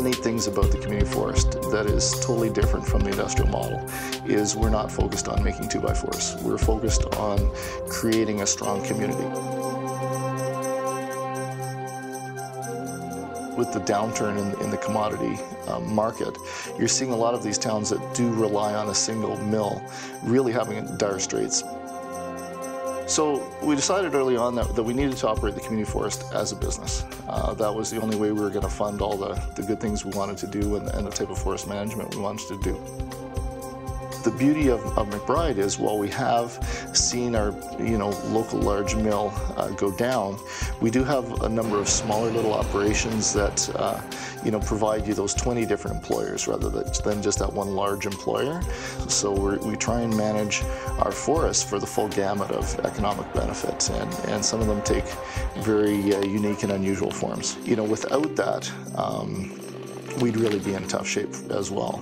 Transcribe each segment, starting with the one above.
neat things about the community forest that is totally different from the industrial model is we're not focused on making 2x4s. We're focused on creating a strong community. With the downturn in the commodity market, you're seeing a lot of these towns that do rely on a single mill really having dire straits. So we decided early on that we needed to operate the community forest as a business. That was the only way we were going to fund all the good things we wanted to do and the type of forest management we wanted to do. The beauty of McBride is while we have seen our local large mill go down, we do have a number of smaller little operations that provide you those 20 different employers rather than just that one large employer. So we try and manage our forests for the full gamut of economic benefit, and some of them take very unique and unusual forms. Without that, we'd really be in tough shape as well.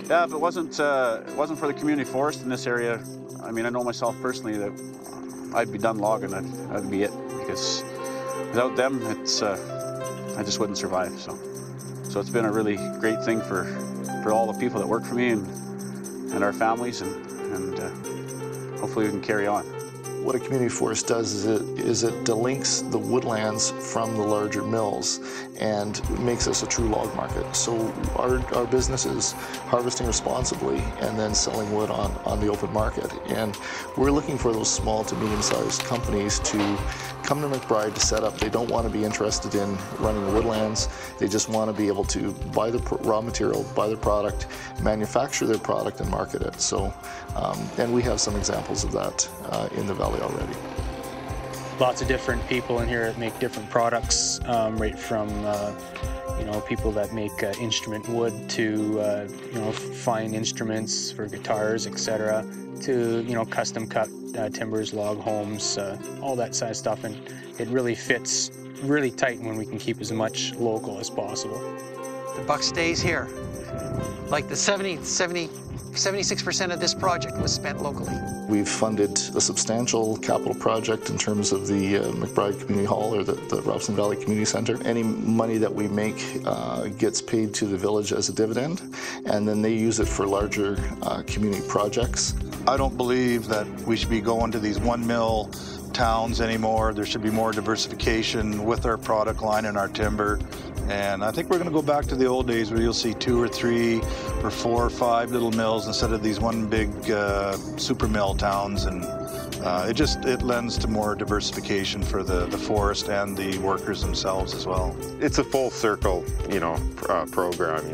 Yeah, if it wasn't for the community forest in this area, I mean, I know myself personally that I'd be done logging. That'd be it, because without them, I just wouldn't survive. So it's been a really great thing for all the people that work for me and our families, and hopefully we can carry on. What a community forest does is it delinks the woodlands from the larger mills and makes us a true log market. So our business is harvesting responsibly and then selling wood on the open market. And we're looking for those small to medium-sized companies to come to McBride to set up. They don't want to be interested in running the woodlands. They just want to be able to buy the raw material, buy their product, manufacture their product, and market it. So, and we have some examples of that in the valley already. Lots of different people in here that make different products, right from people that make instrument wood to fine instruments for guitars, etc., to custom cut timbers, log homes, all that size stuff, and it really fits really tight when we can keep as much local as possible. The buck stays here. Like the 76% of this project was spent locally. We've funded a substantial capital project in terms of the McBride Community Hall, or the Robson Valley Community Center. Any money that we make gets paid to the village as a dividend, and then they use it for larger community projects. I don't believe that we should be going to these one mill towns anymore. There should be more diversification with our product line and our timber. And I think we're going to go back to the old days where you'll see 2 or 3 or 4 or 5 little mills instead of these one big super mill towns. And it lends to more diversification for the forest and the workers themselves as well. It's a full circle, program.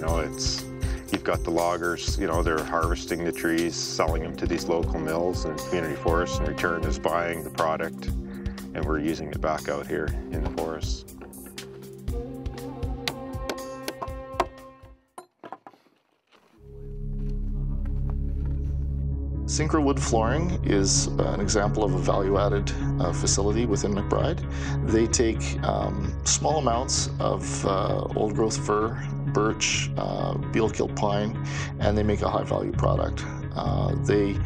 You've got the loggers, they're harvesting the trees, selling them to these local mills and community forests. In return is buying the product, and we're using it back out here in the forests. Syncro Wood Flooring is an example of a value-added facility within McBride. They take small amounts of old-growth fir, birch, Bealkill pine, and they make a high-value product. They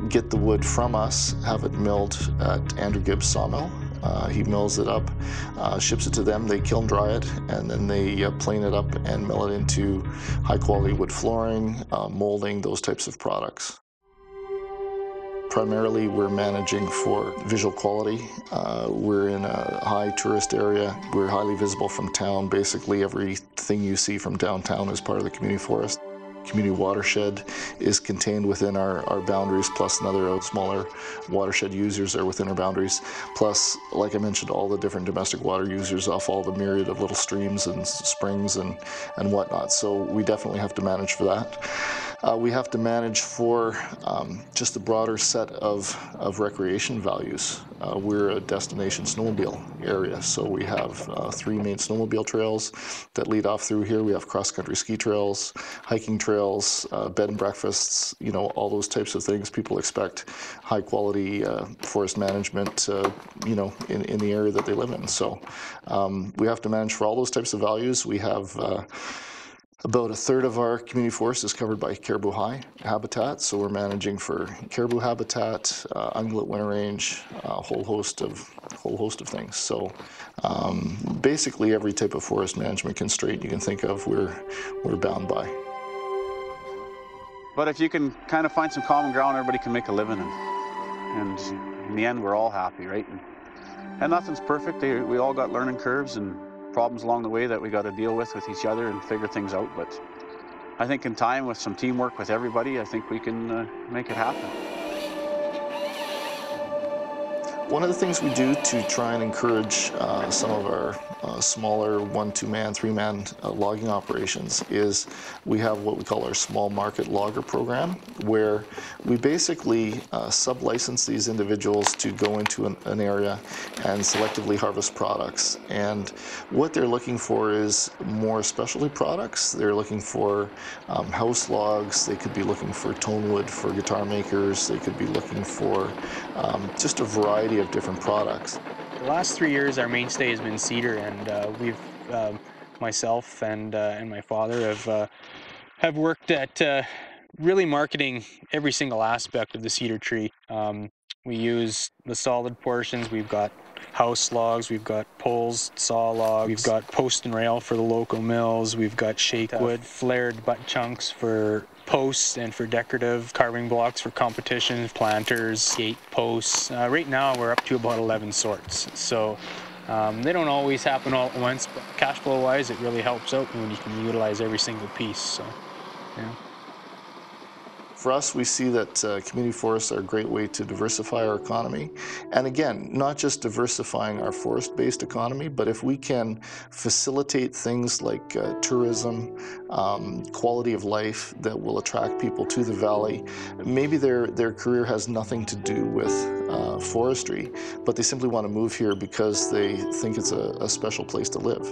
get the wood from us, have it milled at Andrew Gibbs sawmill. He mills it up, ships it to them, they kiln dry it, and then they plane it up and mill it into high-quality wood flooring, molding, those types of products. Primarily, we're managing for visual quality. We're in a high tourist area. We're highly visible from town. Basically, everything you see from downtown is part of the community forest. Community watershed is contained within our boundaries, plus another smaller watershed users are within our boundaries. Plus, like I mentioned, all the different domestic water users off all the myriad of little streams and springs and whatnot. So we definitely have to manage for that. We have to manage for just a broader set of recreation values. We're a destination snowmobile area, so we have 3 main snowmobile trails that lead off through here. We have cross-country ski trails, hiking trails, bed and breakfasts, all those types of things. People expect high-quality forest management, in the area that they live in. So we have to manage for all those types of values. We have About a third of our community forest is covered by caribou high habitat, so we're managing for caribou habitat, ungulate winter range, a whole host of things. So basically every type of forest management constraint you can think of, we're bound by. But if you can kind of find some common ground, everybody can make a living, and in the end, we're all happy, right? And nothing's perfect. We all got learning curves and problems along the way that we got to deal with each other and figure things out. But I think in time, with some teamwork with everybody, I think we can make it happen. One of the things we do to try and encourage some of our smaller 1, 2-man, 3-man logging operations is we have what we call our small market logger program, where we basically sub-license these individuals to go into an area and selectively harvest products. And what they're looking for is more specialty products. They're looking for house logs. They could be looking for tone wood for guitar makers. They could be looking for just a variety of different products. The last 3 years, our mainstay has been cedar, and we've, myself and my father have worked at really marketing every single aspect of the cedar tree. We use the solid portions. We've got house logs, we've got poles, saw logs, we've got post and rail for the local mills, we've got shake wood, flared butt chunks for posts and for decorative, carving blocks for competition, planters, gate posts. Right now we're up to about 11 sorts. So they don't always happen all at once, but cash flow wise it really helps out when you can utilize every single piece. So, yeah. For us, we see that community forests are a great way to diversify our economy. And again, not just diversifying our forest-based economy, but if we can facilitate things like tourism, quality of life that will attract people to the valley, maybe their career has nothing to do with forestry, but they simply want to move here because they think it's a special place to live.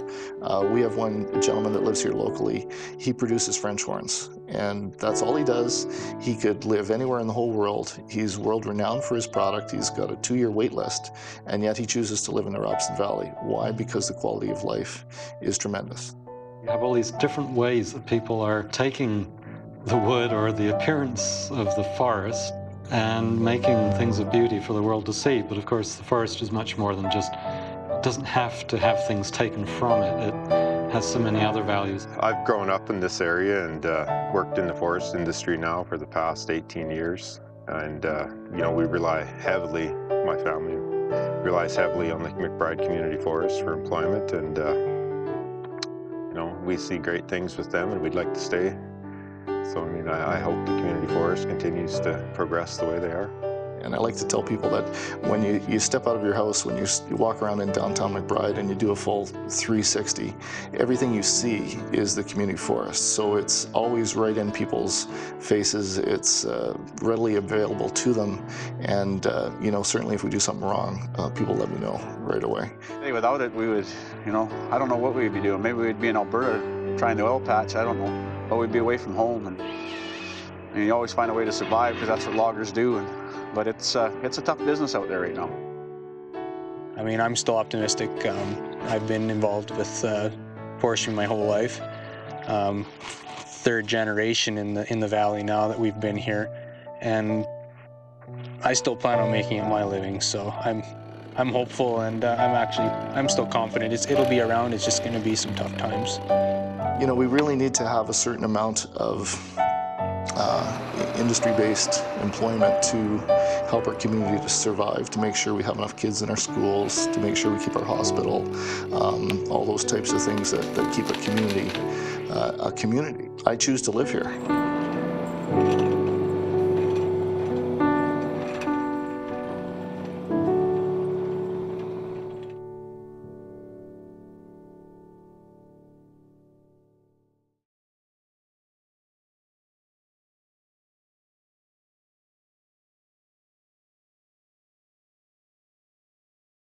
We have one gentleman that lives here locally. He produces French horns, and that's all he does. He could live anywhere in the whole world. He's world renowned for his product. He's got a 2-year wait list, and yet he chooses to live in the Robson Valley. Why? Because the quality of life is tremendous. You have all these different ways that people are taking the wood or the appearance of the forest and making things of beauty for the world to see. But of course, the forest is much more than just, it doesn't have to have things taken from it. It has so many other values. I've grown up in this area and worked in the forest industry now for the past 18 years. And, you know, we rely heavily, my family relies heavily on the McBride Community Forest for employment. And, you know, we see great things with them and we'd like to stay. So, I mean, I hope the community forest continues to progress the way they are. And I like to tell people that when you step out of your house, when you walk around in downtown McBride and you do a full 360, everything you see is the community forest. So it's always right in people's faces. It's readily available to them. And, you know, certainly if we do something wrong, people let me know right away. Hey, without it, we would, you know, I don't know what we'd be doing. Maybe we'd be in Alberta trying the oil patch, I don't know. But we'd be away from home. And you always find a way to survive because that's what loggers do. But it's a tough business out there right now. I mean, I'm still optimistic. I've been involved with forestry my whole life. 3rd generation in the valley now that we've been here, and I still plan on making it my living. So I'm hopeful, and I'm still confident. It'll be around. It's just going to be some tough times. You know, we really need to have a certain amount of industry-based employment to help our community to survive, to make sure we have enough kids in our schools, to make sure we keep our hospital, all those types of things that keep a community a community. I choose to live here.